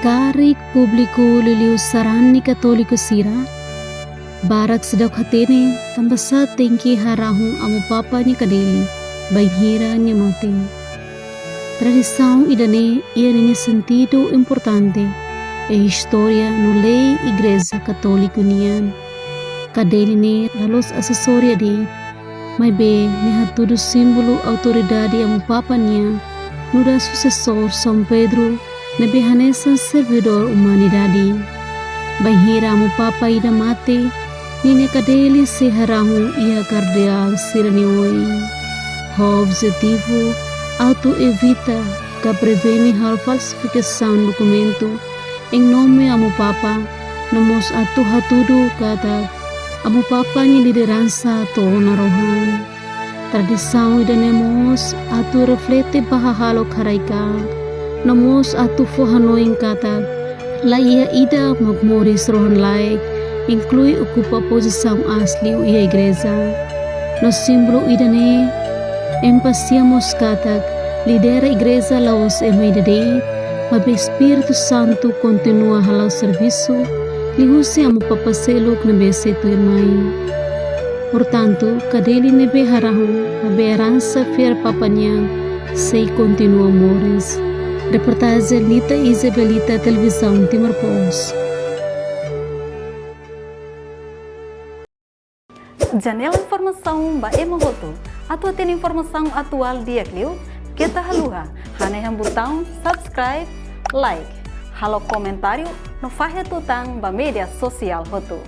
Karik publiku liliu sarani katoliku sira. Barak sedau hatene tambah sa tengki harahung amu papanya kadeli. Baihira nya mate. Tradição idane ia nini sentido importante. E história no lei igreja católico nian. Kadeli ne lalos asesoria de. Mai be ne tudo símbolo autoridade amu papanya. Nuda sucessor São Pedro, nebe hanesan servidor humanidade. Baihira amu papa ida mate, nine kadeli se harahu ia cardeal siranioi. O objetivo, auto evita que prevene a falsificação documento em nome amu papa, nomos atu hatudu kata amu papa ni liderança to narohan. Tradição idanemos atu reflete bahahalo karaika, nomos atu fohanoing kata, laia ida magmoris rohan laik, inclui ocupa posição asli ia igreja. No símbolo idane, empasiamos kata, lidera igreja laos emaidade, mas Espírito Santo continua halau serviço, lihusi amu papa seluk nebe setu irmai. Portanto, kadeli nebe harahun, abe herança fiel papanya, sei continua mores. Reportagem Lita Isabelita Televisão Timor Pos. Janela informação ba emohoto. Atau tem informação atual dia kliu, kita haluha, hane yang botão subscribe, like, halo comentário, no fahe tutang ba media sosial hotu.